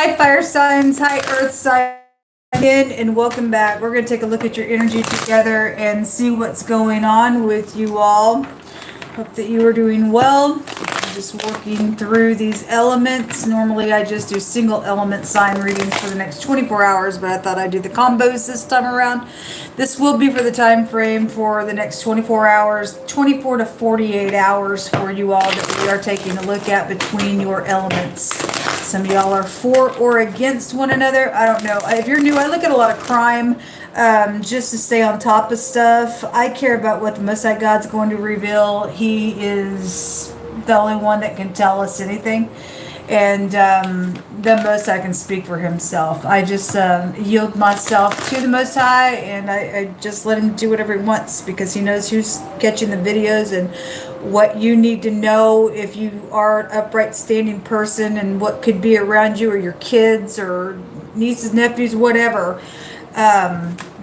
Hi, fire signs. Hi, earth signs. And welcome back. We're going to take a look at your energy together and see what's going on with you all. Hope that you are doing well. I'm just working through these elements. Normally I just do single element sign readings for the next 24 hours, but I thought I'd do the combos this time around. This will be for the time frame for the next 24 hours, 24 to 48 hours for you all that we are taking a look at between your elements. Some of y'all are for or against one another. I don't know. If you're new, I look at a lot of crime just to stay on top of stuff. I care about what the Most High God's going to reveal. He is the only one that can tell us anything. And the Most High can speak for himself. I just yield myself to the Most High, and I just let him do whatever he wants, because he knows who's catching the videos and what you need to know if you are an upright standing person, and what could be around you, or your kids or nieces, nephews, whatever.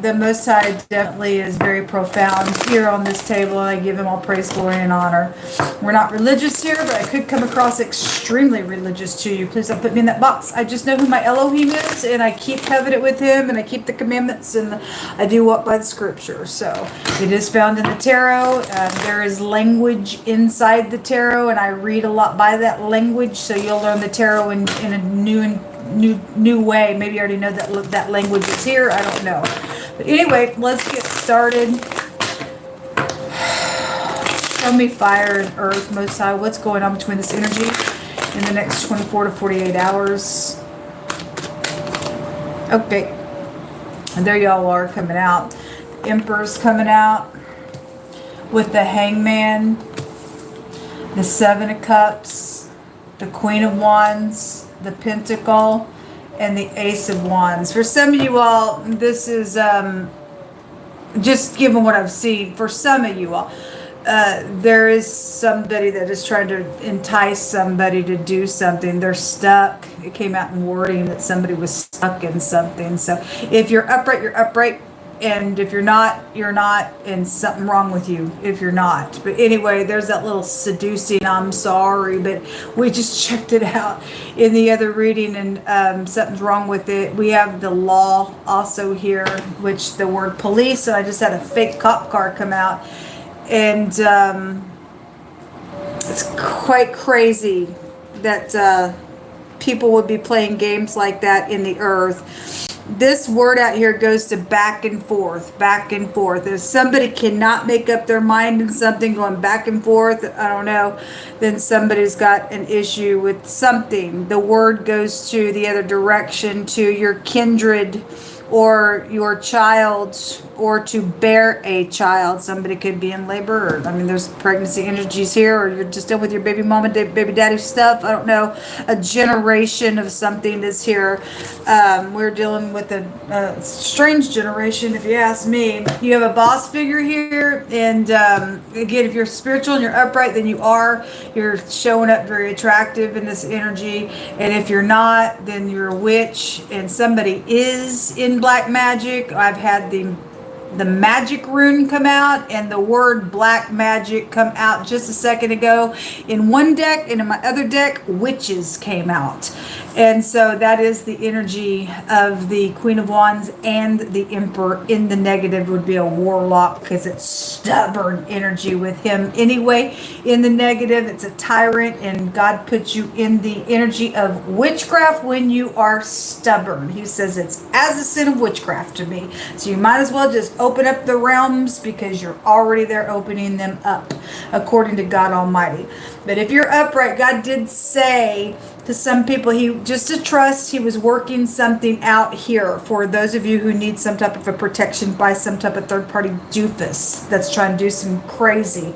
The Most High definitely is very profound here on this table, and I give him all praise, glory, and honor. We're not religious here, but I could come across extremely religious to you. Please don't put me in that box. I just know who my Elohim is, and I keep covenant with him, and I keep the commandments, and I do walk by the scripture. So it is found in the tarot. There is language inside the tarot, and I read a lot by that language, so you'll learn the tarot in a new way. Maybe you already know that language is here. I don't know. But anyway, let's get started. Show me fire and earth, Most High. What's going on between this energy in the next 24 to 48 hours? Okay. And there y'all are coming out. The Emperor's coming out with the Hangman, the Seven of Cups, the Queen of Wands, the Pentacle, and the Ace of Wands. For some of you all, this is just given what I've seen. For some of you all, there is somebody that is trying to entice somebody to do something. They're stuck. It came out in wording that somebody was stuck in something. So if you're upright, you're upright. And if you're not, you're not, and something wrong with you if you're not. But anyway, there's that little seducing, I'm sorry, but we just checked it out in the other reading, and something's wrong with it. We have the law also here, which the word police, and I just had a fake cop car come out. And it's quite crazy that people would be playing games like that in the earth. This word out here goes to back and forth, back and forth. If somebody cannot make up their mind in something, going back and forth, I don't know, then somebody's got an issue with something. The word goes to the other direction, to your kindred or your child, or to bear a child. Somebody could be in labor, or, I mean, there's pregnancy energies here, or you're just dealing with your baby mama, baby daddy stuff. I don't know. A generation of something is here. We're dealing with a strange generation, if you ask me. You have a boss figure here, and again, if you're spiritual and you're upright, then you're showing up very attractive in this energy. And if you're not, then you're a witch, and somebody is in black magic. I've had the magic rune come out and the word black magic come out just a second ago in one deck, and in my other deck witches came out. And so that is the energy of the Queen of Wands, and the Emperor in the negative would be a warlock, because it's stubborn energy with him anyway. In the negative, it's a tyrant, and God puts you in the energy of witchcraft when you are stubborn. He says it's as a sin of witchcraft to me. So you might as well just open up the realms, because you're already there opening them up according to God Almighty. But if you're upright, God did say to some people, just to trust, he was working something out here for those of you who need some type of a protection by some type of third-party doofus that's trying to do some crazy,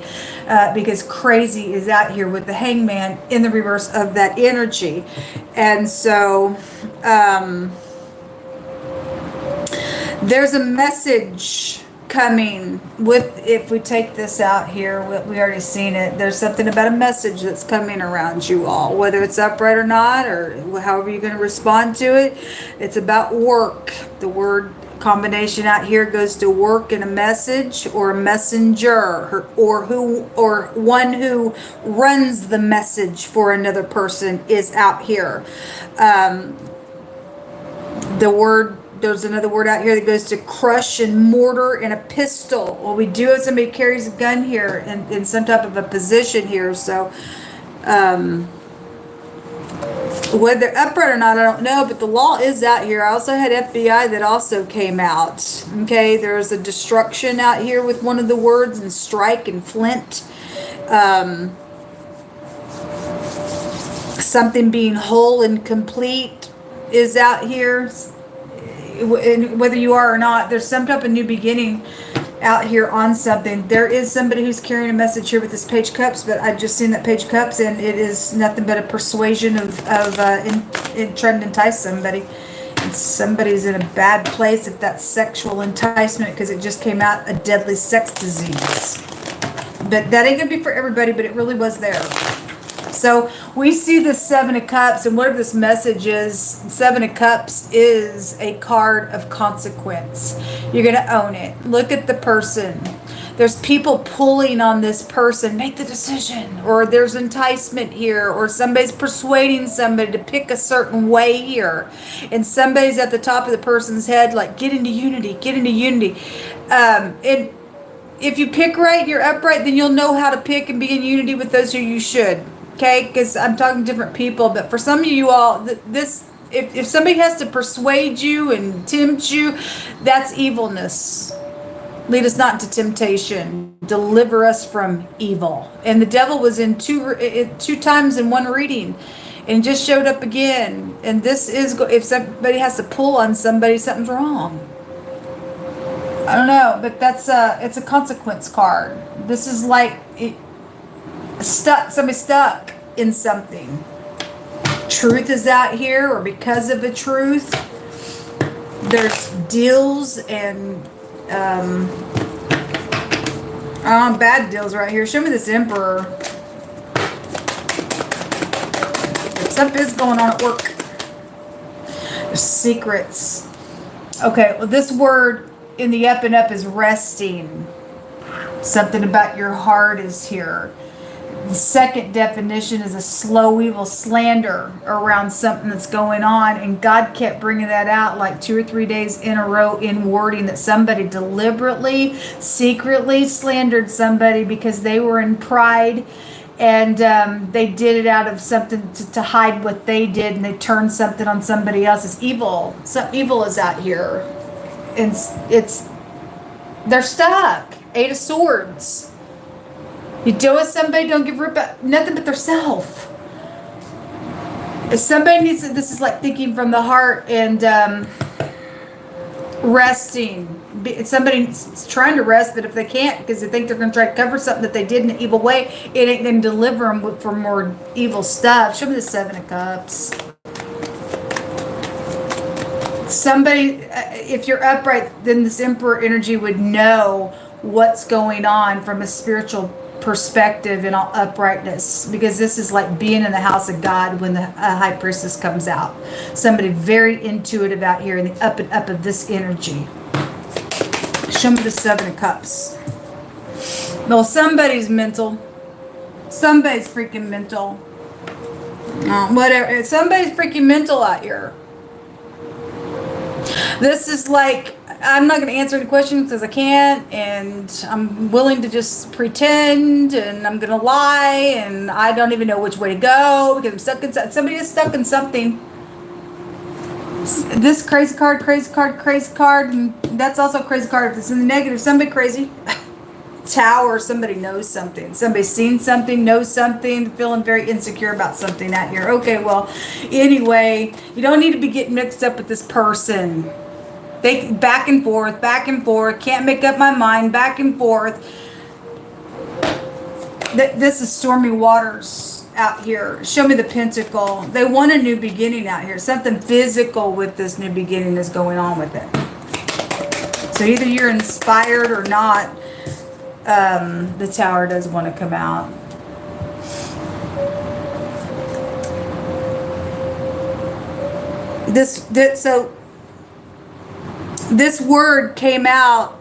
because crazy is out here with the Hangman in the reverse of that energy. And so there's a message coming with, if we take this out here, we already seen it. There's something about a message that's coming around you all, whether it's upright or not, or however you're going to respond to it. It's about work. The word combination out here goes to work and a message, or a messenger, or one who runs the message for another person is out here. There's another word out here that goes to crush and mortar and a pistol. Well, we do have somebody carries a gun here in some type of a position here. So, whether upright or not, I don't know. But the law is out here. I also had FBI that also came out. Okay, there's a destruction out here with one of the words, and strike and flint. Something being whole and complete is out here. And whether you are or not, there's some type of new beginning out here on something. There is somebody who's carrying a message here with this Page of Cups, but I've just seen that Page of Cups, and it is nothing but a persuasion of trying to entice somebody. And somebody's in a bad place if that's sexual enticement, because it just came out a deadly sex disease. But that ain't gonna be for everybody, but it really was there. So we see the Seven of Cups, and whatever this message is, Seven of Cups is a card of consequence. You're going to own it. Look at the person. There's people pulling on this person. Make the decision. Or there's enticement here. Or somebody's persuading somebody to pick a certain way here. And somebody's at the top of the person's head like, get into unity. Get into unity. And if you pick right, you're upright, then you'll know how to pick and be in unity with those who you should. Okay, because I'm talking to different people, but for some of you all, if somebody has to persuade you and tempt you, that's evilness. Lead us not into temptation. Deliver us from evil. And the devil was in two times in one reading, and just showed up again. And this is, if somebody has to pull on somebody, something's wrong. I don't know, but it's a consequence card. This is like somebody stuck in something. Truth is out here, or because of the truth, there's deals and bad deals right here. Show me this Emperor. Stuff is going on at work. There's secrets. Okay, well, this word in the up and up is resting. Something about your heart is here. The second definition is a slow evil slander around something that's going on, and God kept bringing that out like 2 or 3 days in a row in wording that somebody deliberately, secretly slandered somebody because they were in pride, and they did it out of something to hide what they did, and they turned something on somebody else. It's evil. Some evil is out here, and they're stuck. 8 of Swords. You deal with somebody, don't give nothing but their self. If somebody needs to, this is like thinking from the heart and resting. Somebody's trying to rest, but if they can't because they think they're going to try to cover something that they did in an evil way, it ain't going to deliver them for more evil stuff. Show me the Seven of Cups. Somebody, if you're upright, then this Emperor energy would know what's going on from a spiritual perspective in all uprightness, because this is like being in the house of God when the high priestess comes out. Somebody very intuitive out here in the up and up of this energy. Show me the Seven of Cups. Well, somebody's mental. Somebody's freaking mental. Whatever. Somebody's freaking mental out here. This is like, I'm not going to answer any questions because I can't, and I'm willing to just pretend, and I'm going to lie, and I don't even know which way to go because I'm stuck in somebody is stuck in something. This crazy card, and that's also a crazy card. If it's in the negative, somebody crazy. Tower, somebody knows something. Somebody's seen something, knows something, feeling very insecure about something out here. Okay, well, anyway, you don't need to be getting mixed up with this person. They back and forth, can't make up my mind, back and forth. This is stormy waters out here. Show me the Pentacle. They want a new beginning out here. Something physical with this new beginning is going on with it. So either you're inspired or not. The Tower does want to come out. This word came out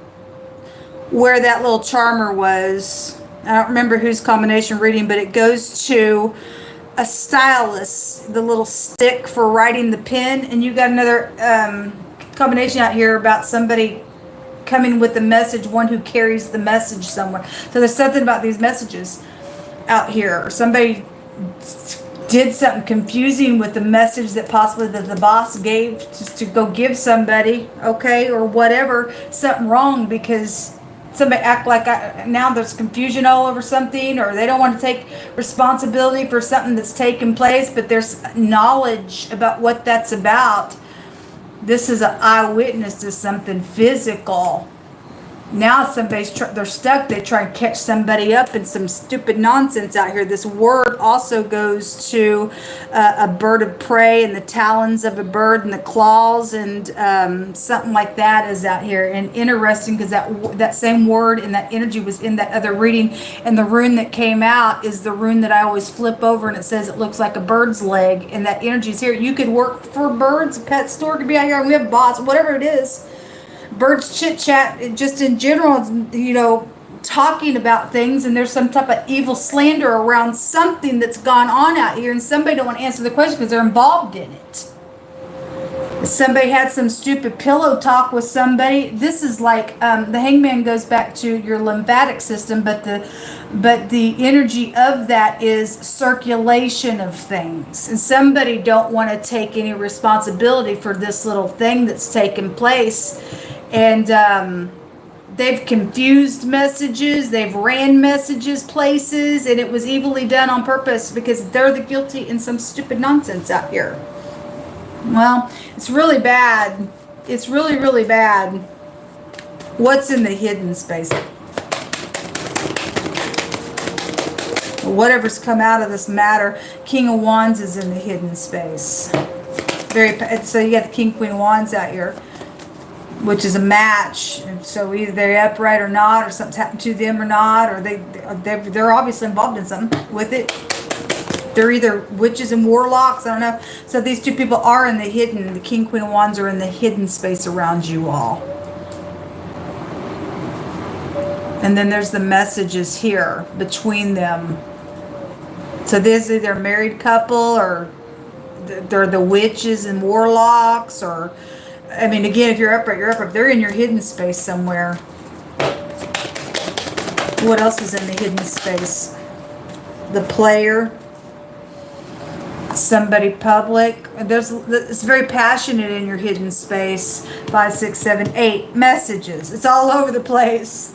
where that little charmer was. I don't remember whose combination reading, but it goes to a stylus, the little stick for writing the pen, and you got another combination out here about somebody coming with the message, one who carries the message somewhere. So there's something about these messages out here. Somebody did something confusing with the message that possibly that the boss gave to go give somebody, okay, or whatever, something wrong, because somebody act like now there's confusion all over something, or they don't want to take responsibility for something that's taken place, but there's knowledge about what that's about. This is an eyewitness to something physical. Now somebody's they're stuck. They try and catch somebody up in some stupid nonsense out here. This word also goes to a bird of prey, and the talons of a bird and the claws, and something like that is out here. And interesting, because that same word and that energy was in that other reading. And the rune that came out is the rune that I always flip over, and it says it looks like a bird's leg. And that energy is here. You could work for birds. A pet store could be out here. And we have bots, whatever it is. Birds chit chat, just in general, you know, talking about things, and there's some type of evil slander around something that's gone on out here, and somebody don't want to answer the question because they're involved in it. Somebody had some stupid pillow talk with somebody. This is like the hangman goes back to your lymphatic system, but the energy of that is circulation of things, and somebody don't want to take any responsibility for this little thing that's taken place. And they've confused messages, they've ran messages places, and it was evilly done on purpose because they're the guilty in some stupid nonsense out here. Well, it's really bad. It's really, really bad. What's in the hidden space? Whatever's come out of this matter, King of Wands is in the hidden space. So you got the King, Queen of Wands out here, which is a match. And so either they're upright or not, or something's happened to them or not, or they're obviously involved in something with it. They're either witches and warlocks, I don't know. So these two people are in the hidden. The King, Queen of Wands are in the hidden space around you all. And then there's the messages here between them. So this is either a married couple, or they're the witches and warlocks, or I mean, again, if you're upright, you're upright. They're in your hidden space somewhere. What else is in the hidden space? The player. Somebody public. It's very passionate in your hidden space. 5, 6, 7, 8 messages. It's all over the place.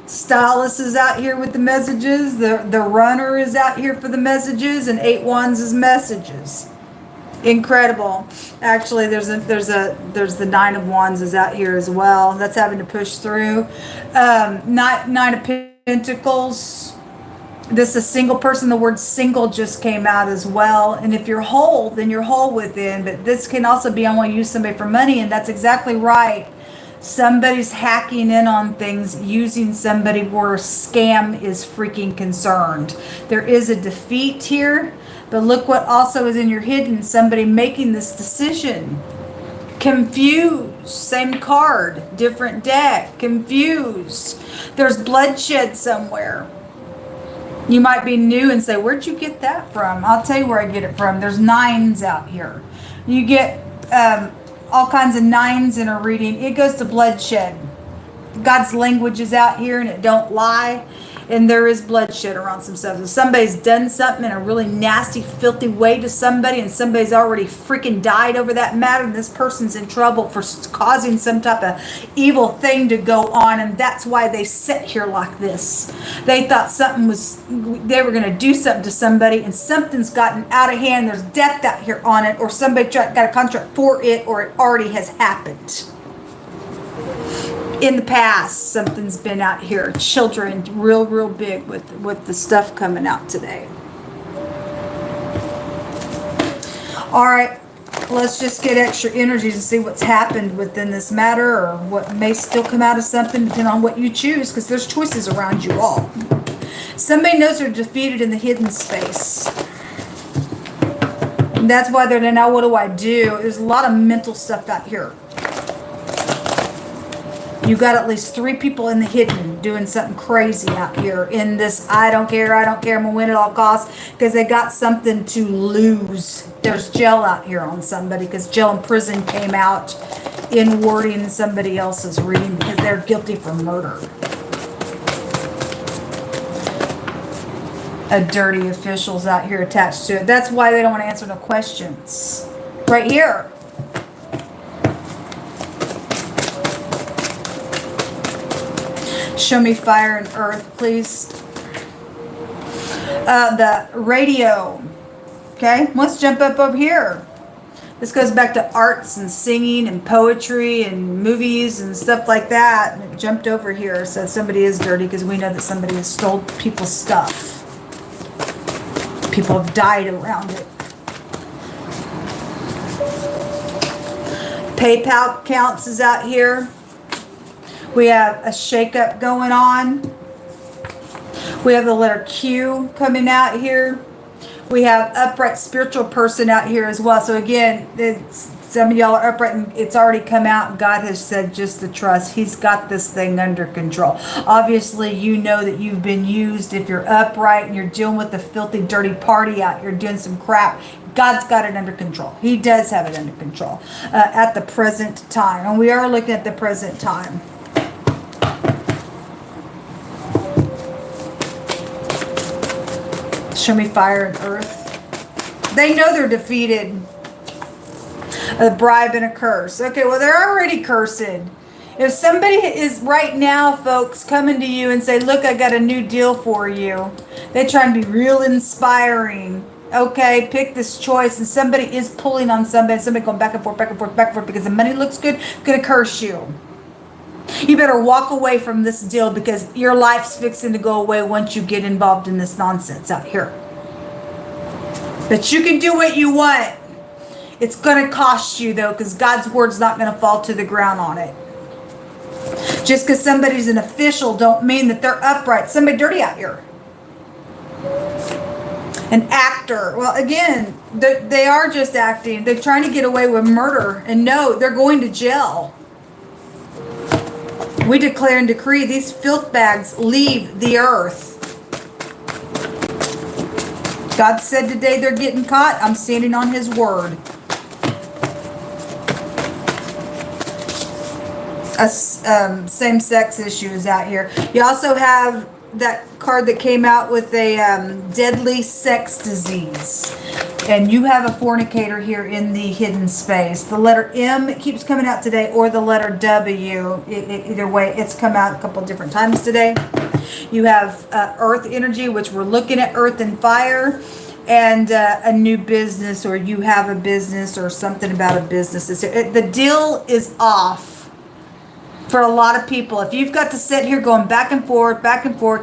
Stylus is out here with the messages. The runner is out here for the messages, and 8 Wands is messages. Incredible. Actually, there's the 9 of Wands is out here as well. That's having to push through. 9 of Pentacles. This is a single person. The word single just came out as well. And if you're whole, then you're whole within. But this can also be, I want to use somebody for money, and that's exactly right. Somebody's hacking in on things, using somebody where a scam is freaking concerned. There is a defeat here. But look what also is in your hidden. Somebody making this decision. Confused. Same card. Different deck. Confused. There's bloodshed somewhere. You might be new and say, where'd you get that from? I'll tell you where I get it from. There's 9s out here. You get all kinds of 9s in a reading. It goes to bloodshed. God's language is out here, and it don't lie. And there is bloodshed around some stuff. So somebody's done something in a really nasty, filthy way to somebody, and somebody's already freaking died over that matter, and this person's in trouble for causing some type of evil thing to go on, and that's why they sit here like this. They thought they were going to do something to somebody, and something's gotten out of hand. There's death out here on it, or somebody got a contract for it, or it already has happened. In the past, something's been out here. Children, real big with the stuff coming out today. All right, let's just get extra energies and see what's happened within this matter, or what may still come out of something, depending on what you choose, because there's choices around you all. Somebody knows they're defeated in the hidden space. And that's why they're now, what do I do? There's a lot of mental stuff out here. You got at least 3 people in the hidden doing something crazy out here in this I don't care, I'm gonna win at all costs, because they got something to lose. There's jail out here on somebody, because jail and prison came out in wording somebody else's reading because they're guilty for murder. A dirty officials out here attached to it. That's why they don't want to answer no questions. Right here. Show me fire and earth, please. The radio. Okay, let's jump up over here. This goes back to arts and singing and poetry and movies and stuff like that. And it jumped over here, so somebody is dirty, because we know that somebody has stole people's stuff. People have died around it. PayPal accounts is out here. We have a shakeup going on. We have the letter Q coming out here. We have upright spiritual person out here as well. So again, some of y'all are upright and it's already come out. God has said just to trust. He's got this thing under control. Obviously, you know that you've been used. If you're upright and you're dealing with a filthy, dirty party out here doing some crap, God's got it under control. He does have it under control at the present time. And we are looking at the present time. Show me fire and earth. They know they're defeated. A bribe and a curse. Okay, well, they're already cursing. If somebody is right now, folks, coming to you and say, look, I got a new deal for you. They try and be real inspiring. Okay, pick this choice. And somebody is pulling on somebody. Somebody going back and forth, back and forth, back and forth because the money looks good. Going to curse you. You better walk away from this deal because your life's fixing to go away once you get involved in this nonsense out here. But you can do what you want. It's going to cost you, though, because God's word's not going to fall to the ground on it. Just because somebody's an official don't mean that they're upright. Somebody dirty out here. An actor. Well, again, they are just acting. They're trying to get away with murder. And no, they're going to jail. We declare and decree these filth bags leave the earth. God said today they're getting caught. I'm standing on his word. Same-sex issues out here. You also have that card that came out with a deadly sex disease. And you have a fornicator here in the hidden space. The letter M keeps coming out today, or the letter W. Either way, it's come out a couple different times today. You have earth energy, which we're looking at earth and fire, and a new business, or you have a business or something about a business. The deal is off. For a lot of people, if you've got to sit here going back and forth,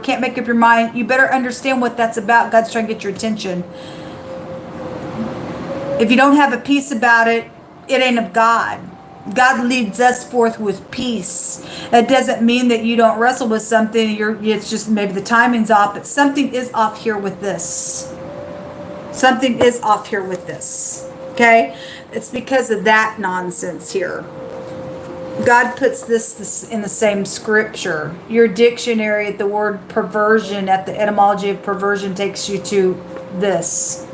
can't make up your mind, you better understand what that's about. God's trying to get your attention. If you don't have a peace about it, it ain't of God. God leads us forth with peace. That doesn't mean that you don't wrestle with something. It's just maybe the timing's off, but something is off here with this. Something is off here with this. Okay? It's because of that nonsense here. God puts this in the same scripture. Your dictionary, the word perversion, at the etymology of perversion, takes you to this.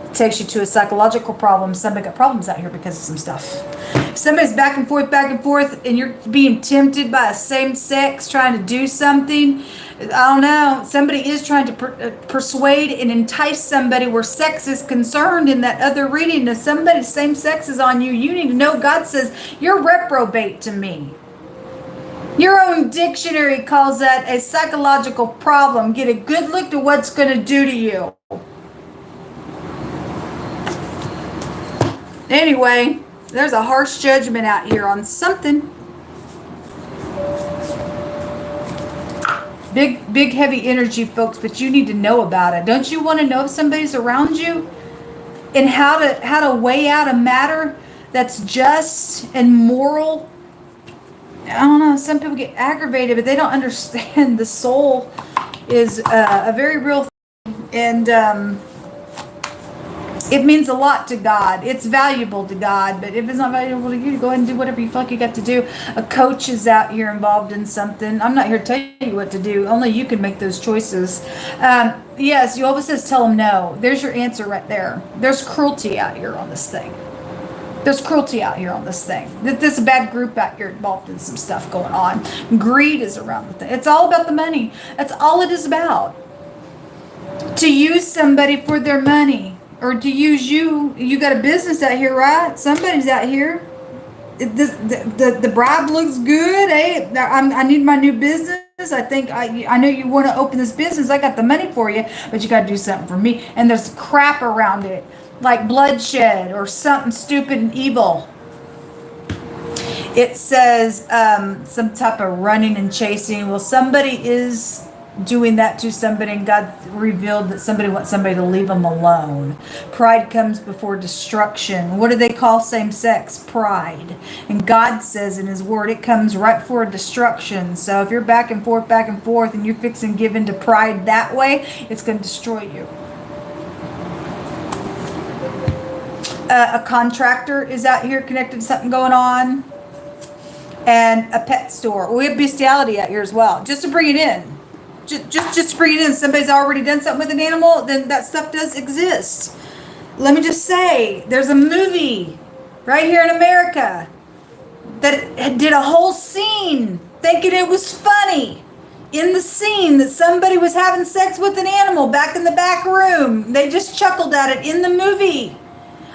It takes you to a psychological problem. Somebody got problems out here because of some stuff. If somebody's back and forth, and you're being tempted by a same sex trying to do something, I don't know. Somebody is trying to persuade and entice somebody where sex is concerned in that other reading. If somebody's same sex is on you, you need to know God says, you're reprobate to me. Your own dictionary calls that a psychological problem. Get a good look at what's going to do to you. Anyway, there's a harsh judgment out here on something. Big, heavy energy, folks, but you need to know about it. Don't you want to know if somebody's around you? And how to weigh out a matter that's just and moral? I don't know. Some people get aggravated, but they don't understand the soul is a very real thing. And It means a lot to God. It's valuable to God, but if it's not valuable to you, go ahead and do whatever you feel like you got to do. A coach is out here involved in something. I'm not here to tell you what to do. Only you can make those choices. Yes, you always says tell them no. There's your answer right there. There's cruelty out here on this thing. There's cruelty out here on this thing. There's a bad group out here involved in some stuff going on. Greed is around the thing. It's all about the money. That's all it is about. To use somebody for their money. Or to use you. You got a business out here, right? Somebody's out here. The bribe looks good. Hey, I need my new business. I think I know you want to open this business. I got the money for you, but you got to do something for me. And there's crap around it, like bloodshed or something stupid and evil. It says some type of running and chasing. Well, somebody is doing that to somebody, and God revealed that somebody wants somebody to leave them alone. Pride comes before destruction. What do they call same sex? Pride. And God says in his word it comes right before destruction. So if you're back and forth and you're fixing to give into pride that way, it's going to destroy you. A contractor is out here connected to something going on, and a pet store. We have bestiality out here as well, just to bring it in. Just to bring it in. Somebody's already done something with an animal, then that stuff does exist. Let me just say, there's a movie right here in America that did a whole scene thinking it was funny. In the scene that somebody was having sex with an animal back in the back room. They just chuckled at it in the movie.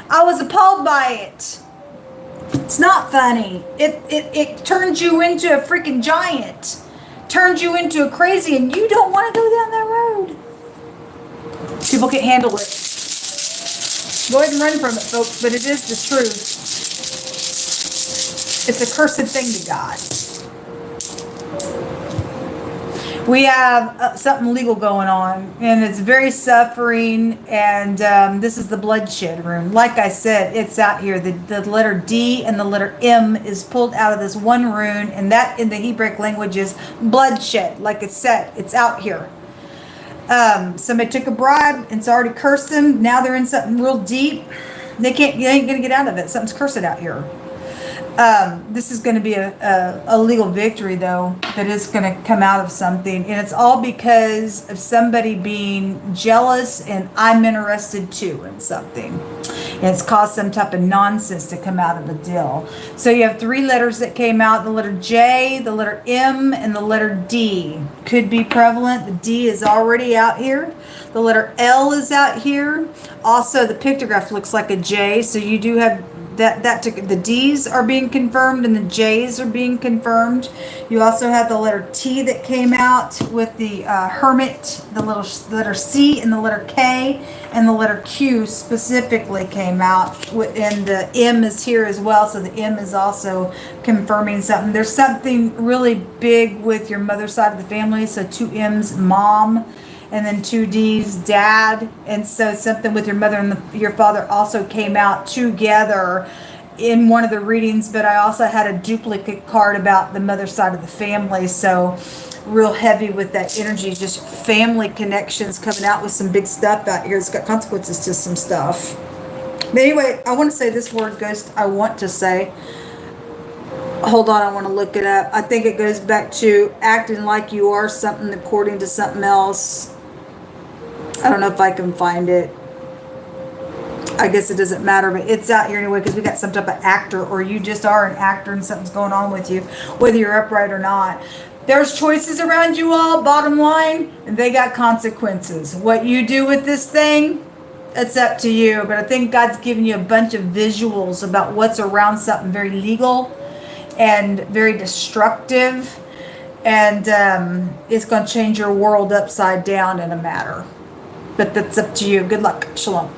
I was appalled by it. It's not funny. It turns you into a freaking giant. Turns you into a crazy, and you don't want to go down that road. People can't handle it. Go ahead and run from it, folks, but it is the truth. It's a cursed thing to God. We have something legal going on, and it's very suffering, and this is the bloodshed room. Like I said, it's out here. The letter D and the letter M is pulled out of this one rune, and that in the Hebrew language is bloodshed. Like it said, it's out here. Somebody took a bribe, and it's already cursed them. Now they're in something real deep. They ain't going to get out of it. Something's cursed out here. This is going to be a legal victory, though, that is going to come out of something. And it's all because of somebody being jealous and I'm interested too in something. And it's caused some type of nonsense to come out of the deal. So you have three letters that came out. The letter J, the letter M, and the letter D. Could be prevalent. The D is already out here. The letter L is out here. Also, the pictograph looks like a J. So you do have the D's are being confirmed and the J's are being confirmed. You also have the letter T that came out with the hermit, the letter C and the letter K, and the letter Q specifically came out. And the M is here as well, so the M is also confirming something. There's something really big with your mother's side of the family, so 2 M's, mom, and then 2 D's, dad. And so something with your mother and your father also came out together in one of the readings, but I also had a duplicate card about the mother side of the family. So real heavy with that energy, just family connections coming out with some big stuff out here. It's got consequences to some stuff. But anyway, I want to say this word goes, hold on, I want to look it up. I think it goes back to acting like you are something according to something else. I don't know if I can find it. I guess it doesn't matter, but it's out here anyway because we got some type of actor, or you just are an actor and something's going on with you, whether you're upright or not. There's choices around you all, bottom line, and they got consequences. What you do with this thing, it's up to you. But I think God's giving you a bunch of visuals about what's around something very legal and very destructive, and it's going to change your world upside down in a matter. But that's up to you. Good luck. Shalom.